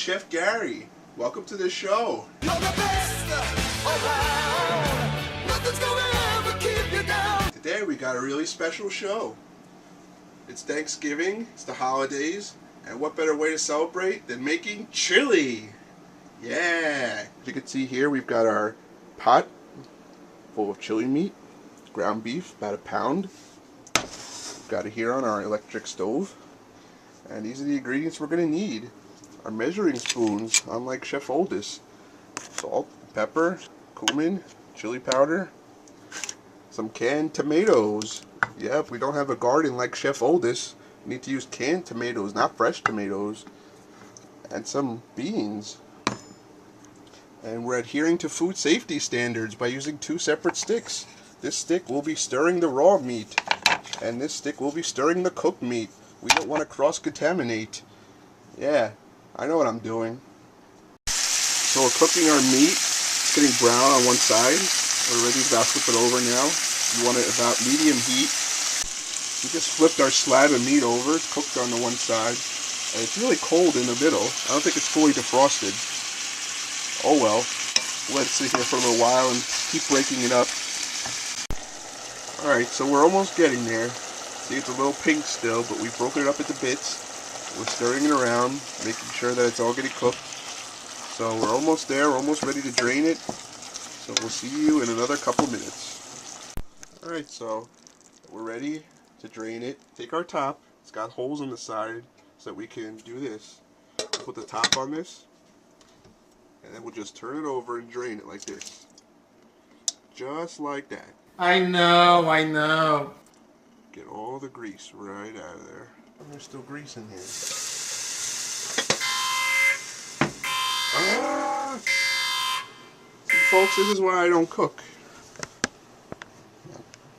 Chef Gary. Welcome to the show. You're the best around. Nothing's gonna ever keep you down. Today we got a really special show. It's Thanksgiving, it's the holidays, and what better way to celebrate than making chili? Yeah! As you can see here, we've got our pot full of chili meat, ground beef, about a pound. We've got it here on our electric stove. And these are the ingredients we're going to need. Our measuring spoons, unlike Chef Uldis. Salt, pepper, cumin, chili powder, some canned tomatoes. Yep, we don't have a garden like Chef Uldis. We need to use canned tomatoes, not fresh tomatoes. And some beans. And we're adhering to food safety standards by using 2 separate sticks. This stick will be stirring the raw meat, and this stick will be stirring the cooked meat. We don't want to cross-contaminate. Yeah, I know what I'm doing. So we're cooking our meat. It's getting brown on one side. We're ready to about flip it over now. You want it about medium heat. We just flipped our slab of meat over. It's cooked on the one side. And it's really cold in the middle. I don't think it's fully defrosted. Oh well. Let it sit here for a little while and keep breaking it up. Alright, so we're almost getting there. See, it's a little pink still, but we've broken it up into bits. We're stirring it around, making sure that it's all getting cooked. So we're almost there, we're almost ready to drain it. So we'll see you in another couple minutes. Alright, so we're ready to drain it. Take our top, it's got holes on the side so that we can do this. Put the top on this, and then we'll just turn it over and drain it like this. Just like that. I know. Get all the grease right out of there. And there's still grease in here. Ah! See, folks, this is why I don't cook.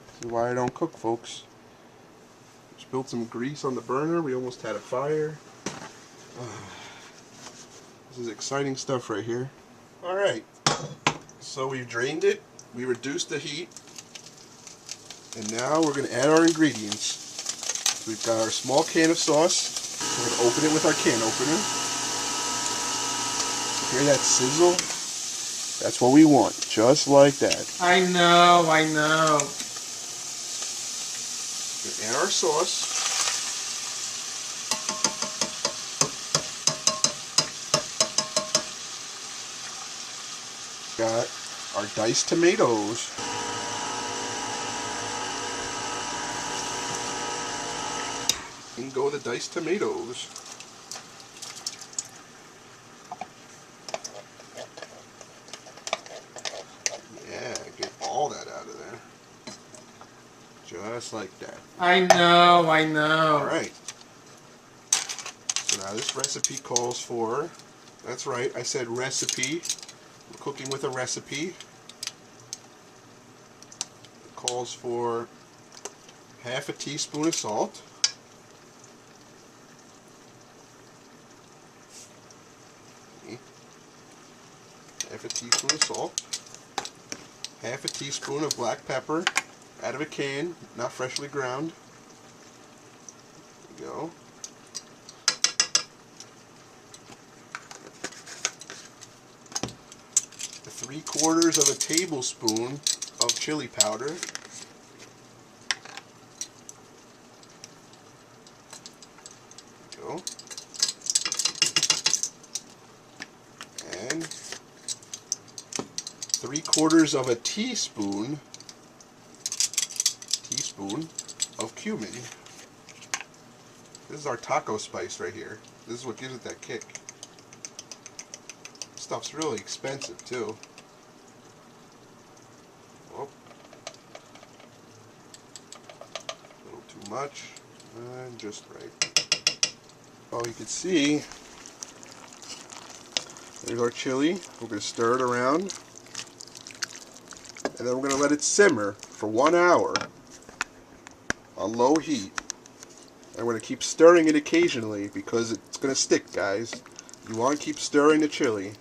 This is why I don't cook, folks. Just spilled some grease on the burner. We almost had a fire. This is exciting stuff right here. Alright. So we've drained it. We reduced the heat. And now we're going to add our ingredients. So we've got our small can of sauce. We're going to open it with our can opener. Hear that sizzle? That's what we want, just like that. I know. We're going to add our sauce. Got our diced tomatoes. And go the diced tomatoes. Yeah, get all that out of there. Just like that. I know. Alright. So now this recipe calls for, that's right, I said recipe. We're cooking with a recipe. It calls for half a teaspoon of salt. Half a teaspoon of salt, half a teaspoon of black pepper, out of a can, not freshly ground. There we go. Three-quarters of a tablespoon of chili powder. There we go. And 3/4 of a teaspoon of cumin. This is our taco spice right here. This is what gives it that kick. This stuff's really expensive too. Oh. A little too much, and just right. Oh, you can see, there's our chili. We're going to stir it around. And then we're going to let it simmer for 1 hour on low heat. And we're going to keep stirring it occasionally because it's going to stick, guys. You want to keep stirring the chili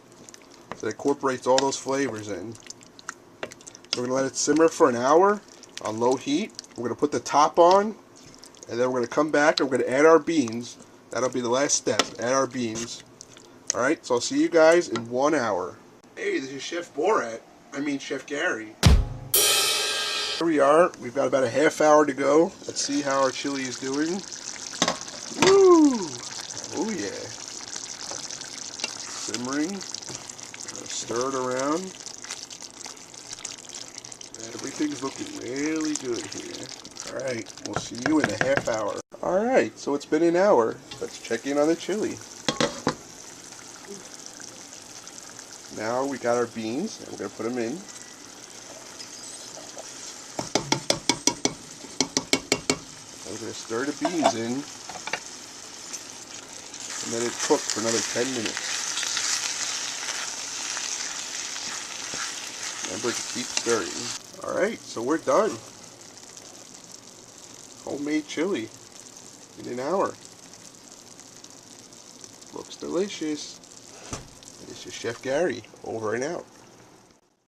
so it incorporates all those flavors in. So we're going to let it simmer for an hour on low heat. We're going to put the top on, and then we're going to come back and we're going to add our beans. That'll be the last step. Add our beans. Alright, so I'll see you guys in 1 hour. Hey, this is Chef Chef Gary. Here we are. We've got about a half hour to go. Let's see how our chili is doing. Woo! Oh yeah. Simmering. Stir it around. Everything's looking really good here. Alright, we'll see you in a half hour. Alright, so it's been an hour. Let's check in on the chili. Now we got our beans, and we're going to put them in. We're going to stir the beans in, and let it cook for another 10 minutes. Remember to keep stirring. Alright, so we're done. Homemade chili in an hour. Looks delicious. This is Chef Gary, over and out.